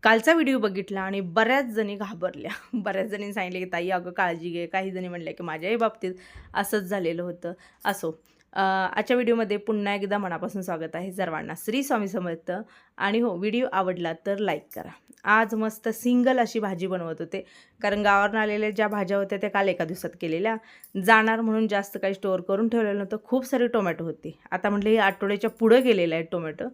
कालचा व्हिडिओ बघितला आणि बऱ्याच जणी घाबरल्या. बऱ्याच जणींनी सांगितले की ताई अगं काळजी घे. काही जणी म्हणल्या की माझ्याही बाबतीत असंच झालेलं होतं. असो, आजच्या व्हिडिओमध्ये पुन्हा एकदा मनापासून स्वागत आहे सर्वांना. श्री स्वामी समर्थ. आणि हो, व्हिडिओ आवडला तर लाईक करा. आज मस्त सिंगल अशी भाजी बनवत होते, कारण गावावरून आलेल्या ज्या भाज्या होत्या त्या काल एका दिवसात केलेल्या. जाणार म्हणून जास्त काही स्टोअर करून ठेवलेलं नव्हतं. खूप सारे टोमॅटो होते. आता म्हटलं हे आठवड्याच्या पुढं गेलेलं आहे टोमॅटो,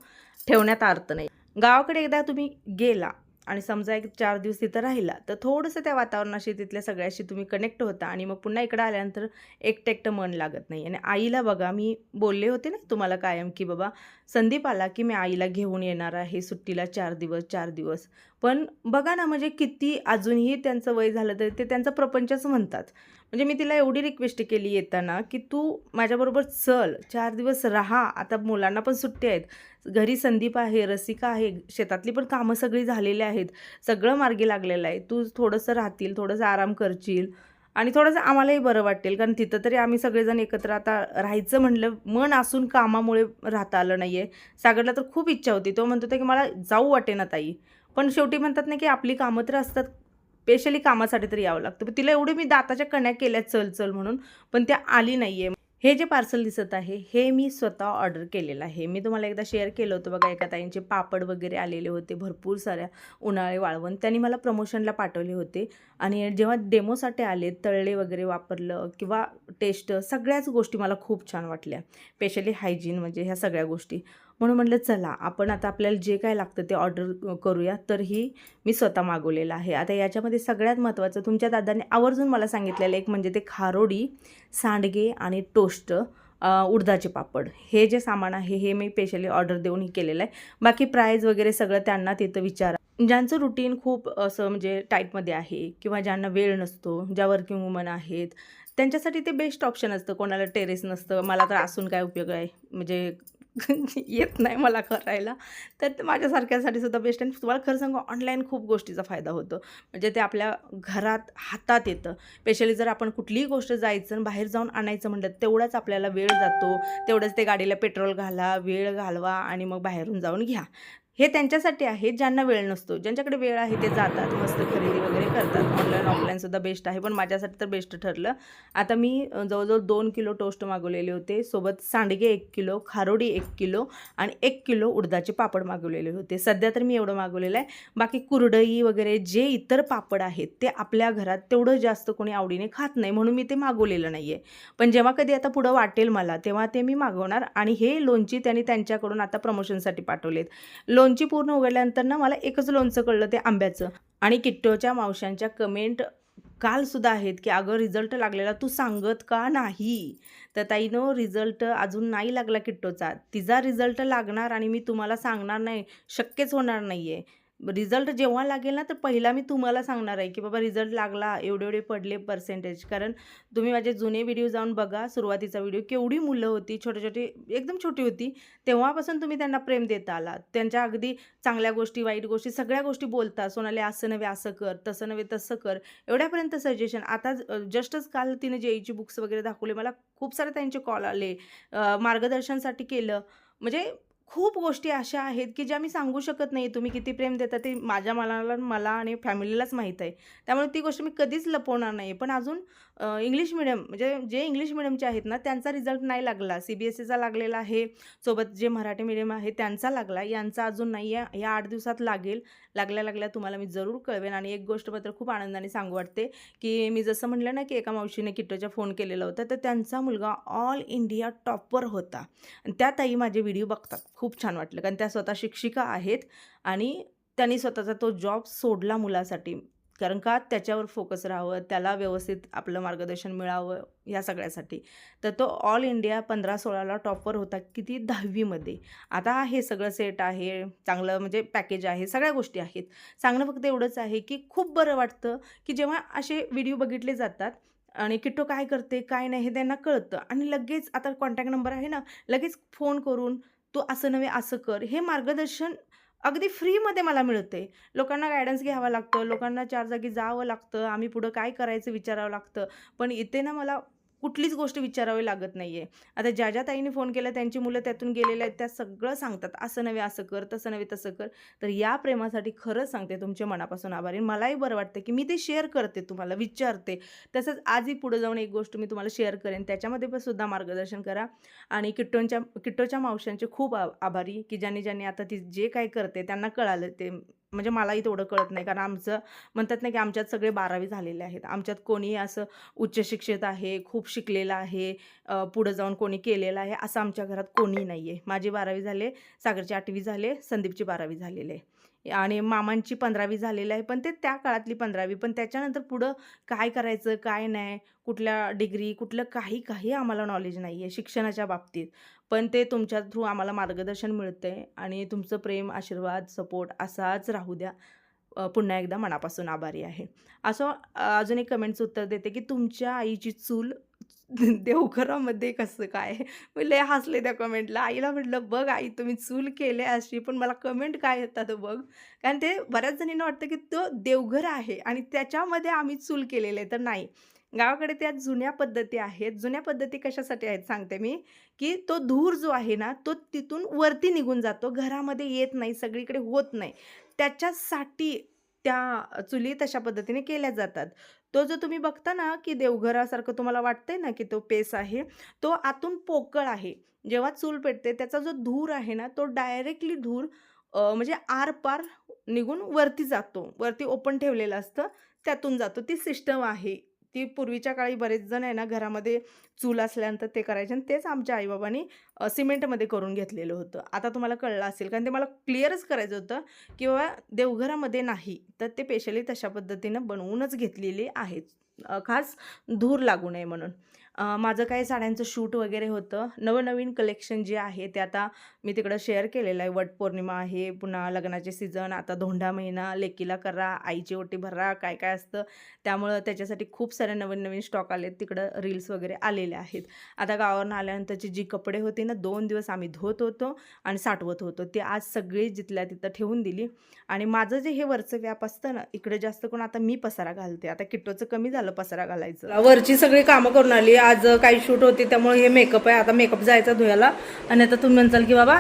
ठेवण्यात अर्थ नाही. गावाकडे एकदा तुम्ही गेला आणि समजा एक 4 दिवस तिथं राहिला, तर थोडंसं त्या वातावरणाशी तिथल्या सगळ्याशी तुम्ही कनेक्ट होता आणि मग पुन्हा इकडं आल्यानंतर एकटं एकटं मन लागत नाही. आणि आईला बघा, मी बोलले होते ना तुम्हाला कायम, की बाबा संदीप आला की मी आईला घेऊन येणार आहे सुट्टीला 4 दिवस 4 दिवस. पण बघा ना, म्हणजे किती अजूनही त्यांचं वय झालं तरी ते त्यांचा प्रपंचच म्हणतात. म्हणजे मी तिला एवढी रिक्वेस्ट केली येताना, की तू माझ्याबरोबर चल, 4 दिवस राहा. आता मुलांना पण सुट्टी आहेत. घरी संदीप आहे, रसिका आहे, शेतातली पण कामं सगळी झालेली आहेत. सगळं मार्गी लागलेलं आहे. तू थोडंसं राहतील, थोडंसं आराम करशील आणि थोडंसं आम्हालाही बरं वाटेल. कारण तिथं तरी आम्ही सगळेजण एकत्र आता राहायचं म्हणलं, मन असून कामामुळे राहता आलं नाही आहे. सागरला तर खूप इच्छा होती. तो म्हणत होता, की मला जाऊ वाटेना ताई. पण शेवटी म्हणतात ना, की आपली कामं तर असतात. स्पेशली कामासाठी तरी यावं लागतं. पण तिला एवढी मी दाताच्या कण्या केल्या चल, चल म्हणून, पण त्या आली नाही आहे. हे जे पार्सल दिसत आहे, हे मी स्वतः ऑर्डर केलेलं आहे. मी तुम्हाला एकदा शेअर केलं होतं बघा, एका ताईंचे पापड वगैरे आलेले होते भरपूर साऱ्या, उन्हाळे वाळवण. त्यांनी मला प्रमोशनला पाठवले होते आणि जेव्हा डेमोसाठी आले, तळले वगैरे वापरलं किंवा टेस्ट, सगळ्याच गोष्टी मला खूप छान वाटल्या. स्पेशली हायजीन म्हणजे ह्या सगळ्या गोष्टी. म्हणून म्हटलं चला आपण आता आपल्याला जे काय लागतं ते ऑर्डर करूया. तर ही मी स्वतः मागवलेलं आहे. आता याच्यामध्ये सगळ्यात महत्त्वाचं तुमच्या दादांनी आवर्जून मला सांगितलेलं एक म्हणजे ते खारोडी, सांडगे आणि टोस्ट, उडदाचे पापड. हे जे सामान आहे हे मी स्पेशली ऑर्डर देऊन केलेलं आहे. बाकी प्राईज वगैरे सगळं त्यांना तिथं विचारा. ज्यांचं रुटीन खूप असं म्हणजे टाईटमध्ये आहे किंवा ज्यांना वेळ नसतो, ज्या वर्किंग वुमन आहेत, त्यांच्यासाठी ते बेस्ट ऑप्शन असतं. कोणाला टेरेस नसतं, मला तर असून काय उपयोग आहे, म्हणजे येत नाही मला करायला, तर ते माझ्यासारख्यासाठी सुद्धा बेस्ट आहे. तुम्हाला खरं सांगू, ऑनलाईन खूप गोष्टीचा फायदा होतो. म्हणजे ते आपल्या घरात हातात येतं. स्पेशली जर आपण कुठलीही गोष्ट जायचं आणि बाहेर जाऊन आणायचं म्हटलं, तेवढाच आपल्याला वेळ जातो. तेवढंच ते गाडीला पेट्रोल घाला, वेळ घालवा आणि मग बाहेरून जाऊन घ्या. हे त्यांच्यासाठी आहे ज्यांना वेळ नसतो. ज्यांच्याकडे वेळ आहे ते जातात, मस्त खरेदी वगैरे करतात. ऑनलाईन ऑफलाईनसुद्धा बेस्ट आहे, पण माझ्यासाठी तर बेस्ट ठरलं. आता मी जवळजवळ 2 किलो टोस्ट मागवलेले होते. सोबत सांडगे 1 किलो, खारोडी 1 किलो आणि 1 किलो उडदाचे पापड मागवलेले होते. सध्या तर मी एवढं मागवलेलं आहे. बाकी कुरडई वगैरे जे इतर पापड आहेत ते आपल्या घरात तेवढं जास्त कोणी आवडीने खात नाही, म्हणून मी ते मागवलेलं नाही आहे. पण जेव्हा कधी आता पुढं वाटेल मला, तेव्हा ते मी मागवणार. आणि हे लोणची त्यांनी त्यांच्याकडून आता प्रमोशनसाठी पाठवलेत. लोणची पूर्ण उघडल्यानंतर ना मला एकच लोणचं कळलं, ते आंब्याचं. आणि किट्टोच्या मावशांच्या कमेंट कालसुद्धा आहेत, की "अगं रिझल्ट लागलेला तू सांगत का नाही?" तर ताईनो, रिझल्ट अजून नाही लागला किट्टोचा. तिचा रिझल्ट लागणार आणि मी तुम्हाला सांगणार नाही, शक्यच होणार नाही आहे. रिझल्ट जेव्हा लागेल ना, तर पहिला मी तुम्हाला सांगणार आहे, की बाबा रिझल्ट लागला, एवढे-एवढे पडले पर्सेंटेज. कारण तुम्ही माझे जुने व्हिडिओ जाऊन बघा, सुरुवातीचा व्हिडिओ केवढी मुलं होती, छोटी-छोटी, एकदम छोटी होती. तेव्हापासून तुम्ही त्यांना प्रेम देत आलात. त्यांच्या अगदी चांगल्या गोष्टी, वाईट गोष्टी, सगळ्या गोष्टी बोलता. "सोनाली असं नव्हे असं कर, तसं नव्हे तसं कर." एवढ्यापर्यंत सजेशन. आता जस्टच काल तिने जेईची बुक्स वगैरे दाखवले. मला खूप सारे त्यांचे कॉल आले, मार्गदर्शनसाठी केलं. म्हणजे खूप गोष्टी अशा आहेत, की ज्या मी सांगू शकत नाही. तुम्ही किती प्रेम देता ते माझ्या मनाला, मला आणि फॅमिलीलाच माहीत आहे. त्यामुळे ती गोष्ट मी कधीच लपवणार नाही. पण अजून इंग्लिश मीडियम, म्हणजे जे इंग्लिश मीडियमचे आहेत ना, त्यांचा रिझल्ट नाही लागला. CBSEचा लागलेला आहे. सोबत जे मराठी मीडियम आहे त्यांचा लागला. यांचा अजून नाही आहे. या 8 दिवसात लागेल. लागल्या तुम्हाला मी जरूर कळवेन. आणि एक गोष्ट मात्र खूप आनंदाने सांगू वाटते, की मी जसं म्हटलं ना, की एका मावशीने किट्टोच्या फोन केलेला होता, तर त्यांचा मुलगा ऑल इंडिया टॉपर होता. आणि त्या ताई माझे व्हिडिओ बघतात. खूप छान वाटलं, कारण त्या स्वतः शिक्षिका आहेत आणि त्यांनी स्वतःचा तो जॉब सोडला मुलासाठी. कारण का, त्याच्यावर फोकस राहावं, त्याला व्यवस्थित आपलं मार्गदर्शन मिळावं, या सगळ्यासाठी. तर तो ऑल इंडिया 15-16ला टॉपर होता. किती 10वीमध्ये. आता हे सगळं सेट आहे, चांगलं म्हणजे पॅकेज आहे, सगळ्या गोष्टी आहेत. सांगणं फक्त एवढंच आहे, की खूप बरं वाटतं, की जेव्हा असे व्हिडिओ बघितले जातात आणि किट्टो काय करते, काय नाही हे त्यांना कळतं आणि लगेच आता कॉन्टॅक्ट नंबर आहे ना, लगेच फोन करून "तू असं नव्हे असं कर." हे मार्गदर्शन अगदी फ्रीमध्ये मला मिळते. लोकांना गाईडन्स घ्यावं लागतं, लोकांना 4 जागी जावं लागतं, आम्ही पुढं काय करायचं विचारावं लागतं. पण इथे ना मला कुठलीच गोष्ट विचारावी लागत नाही आहे. आता ज्या ज्या ताईंनी फोन केला त्यांची मुलं त्यातून गेलेले आहेत, त्या सगळं सांगतात, असं नव्हे असं कर, तसं नव्हे तसं कर. तर या प्रेमासाठी खरंच सांगते तुमचे मनापासून आभारी. मलाही बरं वाटतं की मी ते शेअर करते, तुम्हाला विचारते. तसंच आजही पुढे जाऊन एक गोष्ट मी तुम्हाला शेअर करेन, त्याच्यामध्ये पण सुद्धा मार्गदर्शन करा. आणि किट्टोच्या मावशांचे खूप आभारी की ज्यांनी ज्यांनी आता ती जे काही करते त्यांना कळालं ते. म्हणजे मलाही तेवढं कळत नाही, कारण आमचं म्हणतात ना की आमच्यात सगळे 12वी झालेले आहेत. आमच्यात कोणी असं उच्च शिक्षित आहे, खूप शिकलेलं आहे, पुढं जाऊन कोणी केलेलं आहे, असं आमच्या घरात कोणी नाही आहे. माझी 12वी झाले, सागरची 8वी झाले, संदीपची 12वी झालेली आहे आणि मामांची 15वी झालेली आहे. पण ते त्या काळातली 15वी. पण त्याच्यानंतर पुढं काय करायचं, काय नाही, कुठल्या डिग्री, कुठलं काही आम्हाला नॉलेज नाही आहे शिक्षणाच्या बाबतीत. पण ते तुमच्या थ्रू आम्हाला मार्गदर्शन मिळतंय आणि तुमचं प्रेम, आशीर्वाद, सपोर्ट असाच राहू द्या. पुन्हा एकदा मनापासून आभारी आहे. असं अजून एक कमेंटचं उत्तर देते की तुमच्या आईची चूल देवघरामध्ये कसं काय? मी लय हसले त्या कमेंटला. आईला म्हटलं, "बघ आई, तुम्ही चूल केली अशी, पण मला कमेंट काय येतात बघ." कारण ते बऱ्याच जणींना वाटतं की तो देवघर आहे आणि त्याच्यामध्ये आम्ही चूल केलेलं आहे. तर नाही. गावाकडे त्या जुन्या पद्धती आहेत. जुन्या पद्धती कशासाठी आहेत सांगते मी, की तो धूर जो आहे ना, तो तिथून वरती निघून जातो. घरामध्ये येत नाही, सगळीकडे होत नाही. त्याच्यासाठी त्या चुली तशा पद्धतीने केल्या जातात. तो जो तुम्ही बघता ना, की देवघरासारखं तुम्हाला वाटतंय ना, की तो पेच आहे, तो आतून पोकळ आहे. जेव्हा चूल पेटते त्याचा जो धूर आहे ना, तो डायरेक्टली धूर म्हणजे आरपार निघून वरती जातो. वरती ओपन ठेवलेलं असतं, त्यातून जातो. ती सिस्टम आहे. ती पूर्वीच्या काळी बरेच जण आहे ना, घरामध्ये चूल असल्यानंतर ते करायचे आणि तेच आमच्या आई-बाबांनी सिमेंटमध्ये करून घेतलेलं होतं. आता तुम्हाला कळलं असेल, कारण ते मला क्लिअरच करायचं होतं, की बाबा देवघरामध्ये नाही, तर ते स्पेशली तशा पद्धतीनं बनवूनच घेतलेली आहेत. खास धूर लागू नये म्हणून. माझं काही साड्यांचं शूट वगैरे होतं. नवनवीन कलेक्शन जे आहे ते आता मी तिकडं शेअर केलेलं आहे. वटपौर्णिमा आहे, पुन्हा लग्नाचे सीझन, आता धोंडा महिना, लेकीला करा, आईची ओटी भरा, काय-काय असतं. त्यामुळं त्याच्यासाठी खूप सारे नवीन-नवीन स्टॉक आलेत. तिकडं रील्स वगैरे आलेले आहेत. आता गावावरून आल्यानंतरची जी कपडे होती ना, 2 दिवस आम्ही धुत होतो आणि साठवत होतो. ते आज सगळी जिथल्या तिथं ठेवून दिली आणि माझं जे हे वरचं व्याप असतं ना, इकडे जास्त करून आता मी पसारा घालते. आता किट्टोचं कमी झालं पसारा घालायचं. वरची सगळी कामं करून आली. आज काही शूट होते त्यामुळे हे मेकअप आहे. आता मेकअप जायचा धुयाला आणि आता तुम्ही म्हणताल की बाबा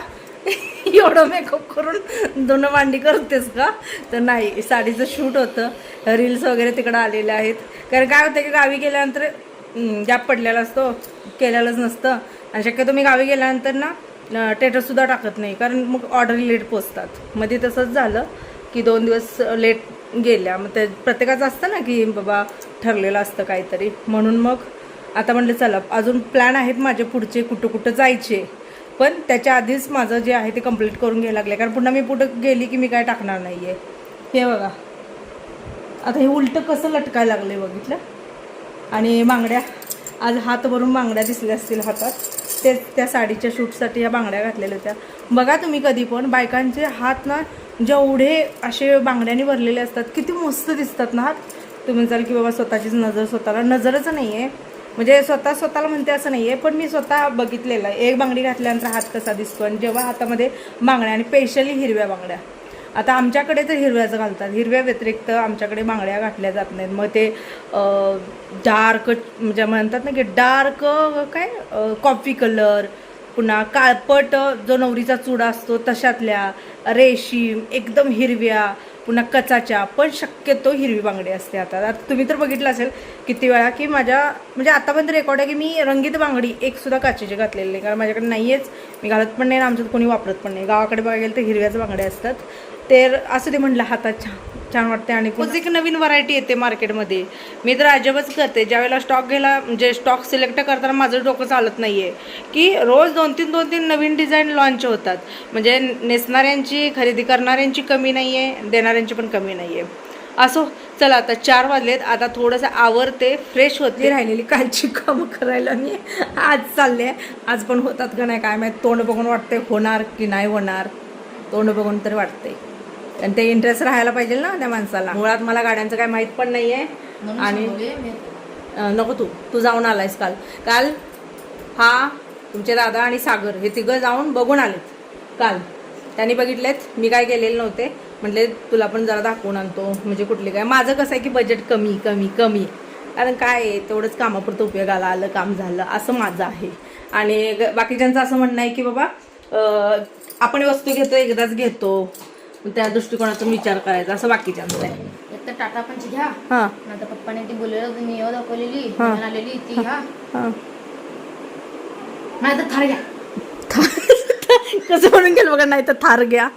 एवढं मेकअप करून दोन मांडी करतेस का? तर नाही, साडीचं शूट होतं. रील्स वगैरे तिकडं आलेले आहेत. कारण काय होतं की गावी गेल्यानंतर गॅप पडलेला असतो, केलेलंच नसतं आणि शक्यतो मी गावी गेल्यानंतर ना टेटससुद्धा टाकत नाही, कारण मग ऑर्डर लेट पोचतात. मध्ये तसंच झालं की 2 दिवस लेट गेल्या. मग ते प्रत्येकाचं असतं ना की बाबा ठरलेलं असतं काहीतरी, म्हणून मग आता म्हटलं चला अजून प्लॅन आहेत माझे पुढचे, कुठं जायचे, पण त्याच्या आधीच माझं जे आहे ते कंप्लीट करून घ्यायला लागले, कारण पुन्हा मी पुढं गेली की मी काय टाकणार नाही आहे. हे बघा आता हे उलटं कसं लटकायला लागले बघितलं. आणि बांगड्या आज हात भरून बांगड्या दिसल्या असतील हातात, ते त्या साडीच्या शूटसाठी या बांगड्या घातलेल्या होत्या. बघा तुम्ही कधी पण बायकांचे हात ना जेवढे असे बांगड्याने भरलेले असतात, किती मस्त दिसतात ना हात. तुम्ही म्हणाल की बाबा स्वतःचीच नजर, स्वतःला नजरच नाही आहे, म्हणजे स्वतःला म्हणते असं नाही आहे, पण मी स्वतः बघितलेलं आहे. एक बांगडी घातल्यानंतर हात कसा दिसतो आणि जेव्हा हातामध्ये बांगड्या, आणि स्पेशली हिरव्या बांगड्या. आता आमच्याकडे तर हिरव्याच घालतात, हिरव्या व्यतिरिक्त आमच्याकडे बांगड्या घातल्या जात नाहीत. मग ते डार्क म्हणजे म्हणतात ना की डार्क काय कॉफी कलर, पुन्हा काळपट जो नवरीचा चुडा असतो तशातल्या, रेशीम एकदम हिरव्या, पुन्हा कचाच्या, पण शक्यतो हिरवी बांगडी असते. आता तुम्ही तर बघितलं असेल किती वेळा की माझ्या म्हणजे आतापर्यंत रेकॉर्ड आहे की मी रंगीत बांगडी एकसुद्धा काचेची घातलेली नाही, कारण माझ्याकडे नाही आहेच, मी घालत पण नाही, आमच्यात कोणी वापरत पण नाही. गावाकडे बघायला गेलं तर हिरव्याच बांगड्या असतात. तर असं ते म्हटलं हातात छान वाटते. आणि एक नवीन व्हरायटी येते मार्केटमध्ये, मी तर अजबच करते. ज्यावेळेला स्टॉक घ्यायला म्हणजे स्टॉक सिलेक्ट करताना माझं डोकं चालत नाही आहे की रोज 2-3 नवीन डिझाईन लॉन्च होतात. म्हणजे नेसणाऱ्यांची, खरेदी करणाऱ्यांची कमी नाही आहे, देणाऱ्यांची पण कमी नाही आहे. असो चला, आता 4 वाजलेत. आता थोडंसं आवरते, फ्रेश होते. राहिलेली कालची कामं करायला मी आज चालले. आज पण होतात का नाही काय माहीत. तोंड बघून वाटते होणार की नाही होणार, तोंड बघून तरी वाटते. आणि ते इंटरेस्ट राहायला पाहिजे ना त्या माणसाला. मुळात मला गाड्यांचं काय माहीत पण नाही आहे. आणि नको, तू जाऊन आलायस काल हा तुमचे दादा आणि सागर हे तिघं जाऊन बघून आलेत काल. त्यांनी बघितलेत, मी काय केलेले नव्हते. म्हटले तुला पण जरा दाखवून आणतो, म्हणजे कुठली काय. माझं कसं आहे की बजेट कमी कारण काय आहे, तेवढंच कामापुरतं उपयोगाला आलं, काम झालं असं माझं आहे. आणि बाकीच्यांचं असं म्हणणं आहे की बाबा आपण वस्तू घेतो एकदाच घेतो, त्या दृष्टिकोनातून विचार करायचा असं बाकीच्यांचं आहे. एक तर टाटा पंच घ्या, हां नंतर पप्पाने ती बोललेलं तुम्ही दाखवलेली आलेली ती घ्या, हां नाही तर थार घ्या. कसं म्हणून गेलं बघा, नाही तर थार घ्या.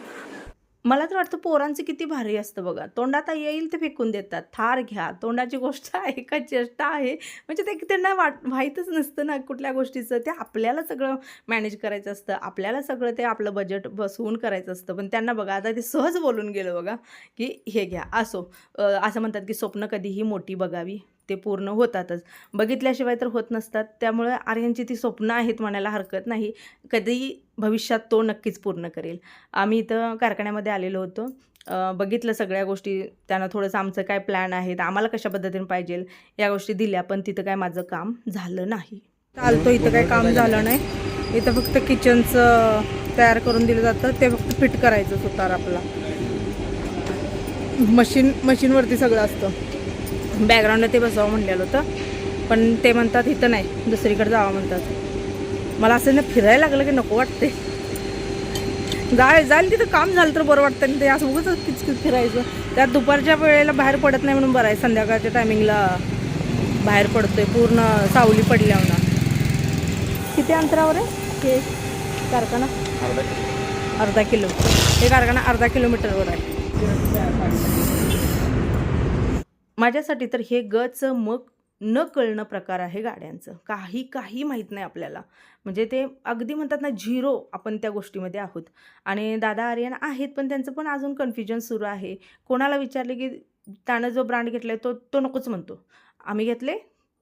मला तर वाटतं पोरांचं किती भारी असतं बघा, तोंडात येईल ते फेकून देतात. थार घ्या, तोंडाची गोष्ट आहे का चेष्टा आहे, म्हणजे ते त्यांना माहीतच नसतं ना कुठल्या गोष्टीचं. ते आपल्याला सगळं मॅनेज करायचं असतं, आपल्याला सगळं ते आपलं बजेट बसवून करायचं असतं. पण त्यांना बघा आता ते सहज बोलून गेलं बघा की हे घ्या. असं म्हणतात की स्वप्न कधीही मोठी बघावी, ते पूर्ण होतातच, बघितल्याशिवाय तर होत नसतात. त्यामुळे आर्यनची ती स्वप्न आहेत म्हणायला हरकत नाही, कधी भविष्यात तो नक्कीच पूर्ण करेल. आम्ही इथं कारखान्यामध्ये आलेलो होतो, बघितलं सगळ्या गोष्टी. त्यानं थोडंसं आमचं काय प्लॅन आहेत, आम्हाला कशा पद्धतीने पाहिजे या गोष्टी दिल्या, पण तिथं काय माझं काम झालं नाही. चालतो इथं काही काम झालं नाही, इथं फक्त किचनचं तयार करून दिलं जातं, ते फक्त फिट करायचं सुतार आपला. मशीनवरती सगळं असतं. बॅकग्राऊंडला ते बसावं म्हणलेलं होतं, पण ते म्हणतात इथं नाही, दुसरीकडे जावं म्हणतात. मला असं ना फिरायला लागलं की नको वाटते. जाईल तिथं काम झालं तर बरं वाटतं, आणि ते असं उगाच किचकिच फिरायचं. त्यात दुपारच्या वेळेला बाहेर पडत नाही म्हणून बरं आहे, संध्याकाळच्या टायमिंगला बाहेर पडतोय, पूर्ण सावली पडल्यावर ना. किती अंतरावर आहे हे कारखाना? अर्धा किलो. हे कारखाना अर्धा किलोमीटरवर आहे. माझ्यासाठी तर हे गच मग न कळणं प्रकार आहे गाड्यांचं. काही माहीत नाही आपल्याला, म्हणजे ते अगदी म्हणतात ना झिरो आपण त्या गोष्टीमध्ये आहोत. आणि दादा आर्यन आहेत, पण त्यांचं पण अजून कन्फ्युजन सुरू आहे. कोणाला विचारले की त्यानं जो ब्रँड घेतला आहे तो नकोच म्हणतो, आम्ही घेतले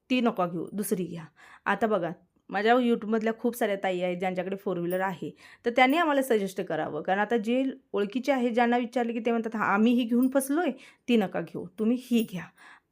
ती नको घेऊ, दुसरी घ्या. आता बघा, माझ्या यूट्यूबमधल्या खूप साऱ्या ताई आहेत ज्यांच्याकडे 4 व्हीलर आहे, तर त्यांनी आम्हाला सजेस्ट करावं. कारण आता जे ओळखीचे आहेत ज्यांना विचारले की ते म्हणतात हां आम्ही ही घेऊन फसलो आहे, ती नका घेऊ, तुम्ही ही घ्या.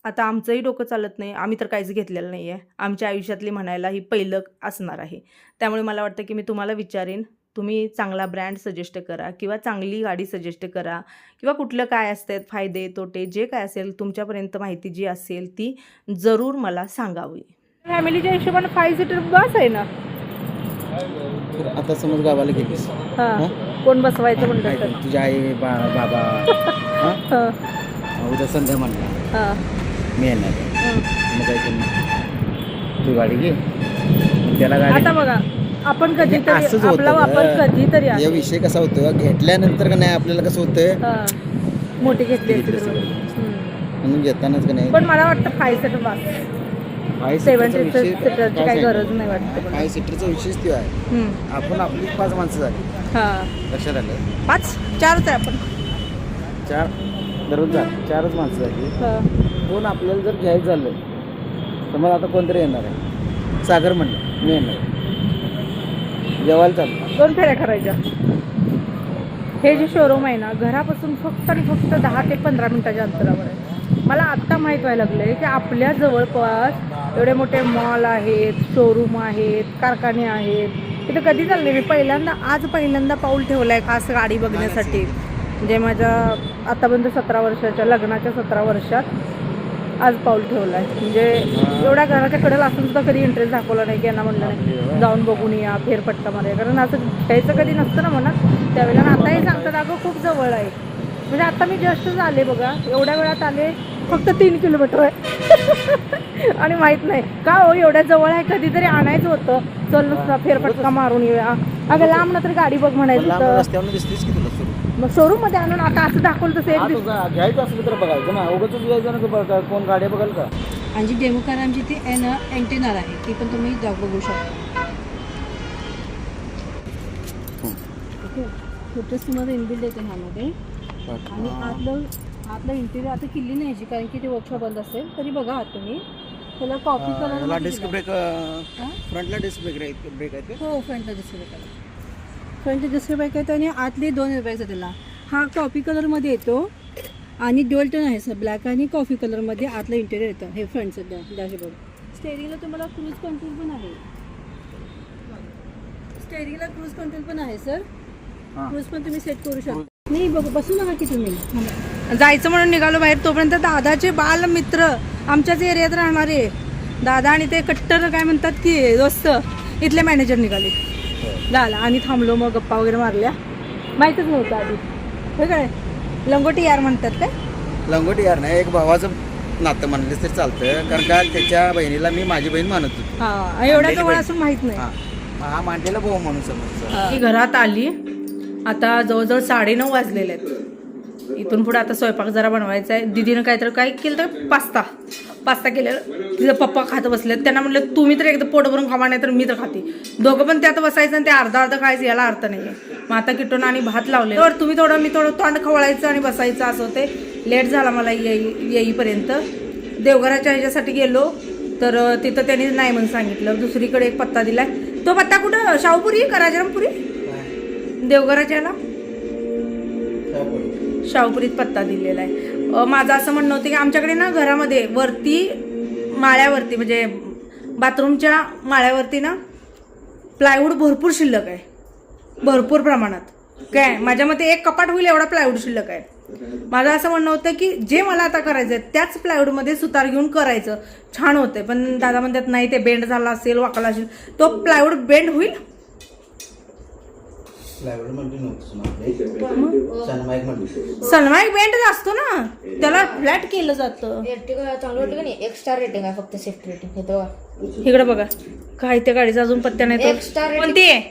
आता आमचंही डोकं चालत नाही, आम्ही तर काहीच घेतलेलं नाही आहे. आमच्या आयुष्यातली म्हणायला ही पहिलं असणार आहे. त्यामुळे मला वाटतं की मी तुम्हाला विचारेन, तुम्ही चांगला ब्रँड सजेस्ट करा किंवा चांगली गाडी सजेस्ट करा, किंवा कुठलं काय असतात फायदे तोटे जे काय असेल तुमच्यापर्यंत माहिती जी असेल ती जरूर मला सांगावी. फॅमिलीच्या हिशोबाने 5 सीटर बस आहे ना. आता समज गावाला गेलीस, हां कोण बसवायचं म्हणतात तर तुझ्या आई बाबा उद्या संध्या म्हणला हां मी येणार आहे, मग काय करणार? तू गाडी घे, त्याला गाडी. आता बघा आपण कधीतरी असंच होतं आपला वापर गं. कधीतरी या विषय कसा होतो, घेतल्यानंतर का नाही आपल्याला कसं होतं मोठी घेतली असती घेतली तर. सगळं. म्हणून घेतानाच का नाही पण मला वाटतं 5 सीटर बस, 7 सीटरची काही गरज नाही वाटतं. 5 सीटरचा विषयच तो आहे. आपण आपली 5 माणसं झाली, हां लक्षात आलं? 4च आहे आपण. 4 दररोज 4च माणसं झाली. कोण आपल्याला जर घ्यायचं झालं तर मग आता कोणतरी येणार आहे. सागर म्हणलं मी येणार आहे, जेवायला चाललं 2 फेऱ्या करायच्या. हे जे शोरूम आहे ना घरापासून फक्त आणि फक्त 10 ते 15 मिनिटाच्या अंतरावर आहे. मला आत्ता माहीत व्हायला लागलं आहे की आपल्या जवळपास एवढे मोठे मॉल आहेत, शोरूम आहेत, कारखाने आहेत. इथं कधी चालले मी आज पहिल्यांदा पाऊल ठेवलं आहे खास गाडी बघण्यासाठी. म्हणजे माझ्या आतापर्यंत 17 वर्षाच्या लग्नाच्या 17 वर्षात आज पाऊल ठेवलं आहे. म्हणजे एवढ्या घराच्या कडेला असून सुद्धा कधी इंटरेस्ट दाखवला नाही की यांना म्हणलं नाही जाऊन बघून या, फेरपट्टा मारूया. कारण असं घ्यायचं कधी नसतं ना मनात त्यावेळेला. आताही सांगतात अगं खूप जवळ आहे. म्हणजे आता मी जस्टच आले बघा, एवढ्या वेळात आले, फक्त 3 किलोमीटर आहे आणि माहीत नाही का हो एवढ्या जवळ आहे. कधीतरी आणायचं होतं, चल नुसता फेरफटका मारून येऊया. अगं लांब ना तरी गाडी बघ म्हणायचं होतं, रस्त्यावर दिसतेच की तुला मग शोरूम मध्ये आणून आता असं दाखवलं तसं एक घ्यायचं असलं तर बघायचं ना, उगाचच यायचं ना कोण गाड्या बघाल का. आणि जी डेमो कार आमची ती एंटेनर आहे, ती पण तुम्ही बघू शकता. फोटोज तुम्हाला इनबिल्ड येते ह्यामध्ये. आणि आतलं इंटिरियर आता किल्ली नाही यायची कारण की ते वर्कशॉप बंद असेल, तरी बघा आत तुम्ही त्याला कॉफी कलर डिस्क ब्रेक, फ्रंटला डिस्क ब्रेक आहे. हो फ्रंटला डिस्क ब्रेक आहे, फ्रंटला डिस्क ब्रेक आहे. आणि आतले 2 एअरबॅग्स आहेत त्याला. हा कॉफी कलरमध्ये येतो आणि ड्युअल टोन आहे सर, ब्लॅक आणि कॉफी कलरमध्ये आतलं इंटिरियर येतं. हे फ्रंटचं डॅशबोर्ड. स्टेअरिंगला तुम्हाला क्रूज कंट्रोल पण आहे, स्टेअरिंगला क्रूज कंट्रोल पण आहे सर. क्रूज पण तुम्ही सेट करू शकता. नाही बघू बसू नका की तुम्ही. जायचं म्हणून निघालो बाहेर, तोपर्यंत दादाचे बालमित्र आमच्याच एरियात राहणारे दादा आणि ते कट्टर काय म्हणतात की दोस्त इथले मॅनेजर निघाले झाला आणि थांबलो मग गप्पा वगैरे मारल्या माहीतच नव्हतं आधी हे काय लंगोटी यार म्हणतात काय लंगोटी यार नाही एक भावाचं नातं म्हणलेच तरी चालतं कारण का त्याच्या बहिणीला मी माझी बहीण मानत होतो हा एवढ्या जवळ असून माहित नाही हा मांडलेला भाऊ म्हणून समजतं मी घरात आली आता जवळजवळ 9:30 वाजलेले आहेत इथून पुढे आता स्वयंपाक जरा बनवायचा आहे दीदीनं काय केलं तर पास्ता केलेलं तिचं पप्पा खात बसलेत त्यांना म्हटलं तुम्ही तर एकदा पोट भरून खावा नाही तर मी तर खाते दोघं पण त्यात बसायचं आणि ते अर्धा खायचं याला अर्थ नाही मग आता किटून आणि भात लावले तर तुम्ही थोडं मी थोडं तोंड खवळायचं आणि बसायचं असं होते लेट झाला मला येईपर्यंत देवघराच्या ह्याच्यासाठी गेलो तर तिथं त्यांनी नाही म्हणून सांगितलं दुसरीकडे एक पत्ता दिलाय तो पत्ता कुठं शाहूपुरी का राजारामपुरी देवघराच्या ह्याला शाहूपुरीत पत्ता दिलेला आहे माझं असं म्हणणं होतं की आमच्याकडे ना घरामध्ये वरती माळ्यावरती म्हणजे बाथरूमच्या माळ्यावरती ना प्लायवूड भरपूर शिल्लक आहे भरपूर प्रमाणात काय माझ्या मते एक कपाट होईल एवढा प्लायवूड शिल्लक आहे माझं असं म्हणणं होतं की जे मला आता करायचं आहे त्याच प्लायवूडमध्ये सुतार घेऊन करायचं छान होते पण दादा म्हणतात नाही ते बेंड झाला असेल वाकला असेल तो प्लायवूड बेंड होईल सनमाईक बेंड असतो ना त्याला फ्लॅट केलं जातं चांगलं वाटतं का नाही 1 स्टार रेटिंग आहे फक्त सेफ्टी रेटिंग हे तर इकडे बघा काय त्या गाडीचा अजून पत्त्या नाही एक स्टार तो कोणती आहे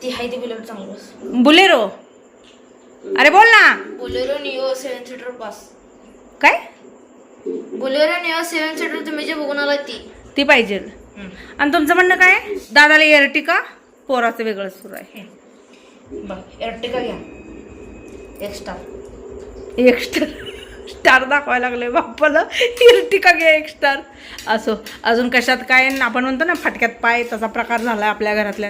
ती हाय ती बुलेट चांगलं बुलेरो अरे बोल ना बोलेरो निओ 7 सीटर पास काय बोलेरो निओ 7 सीटर तुम्ही जे बघून आला ती पाहिजे आणि तुमचं म्हणणं काय दादाला एर्टिका पोराचं वेगळं सुरू आहे बघ एर्टिका घ्या 1 स्टार एक स्टार दाखवायला लागले बाप्पाला एर्टिका घ्या 1 स्टार असो अजून कशात काय आपण म्हणतो ना फटक्यात पाय तसा प्रकार झाला आपल्या घरातल्या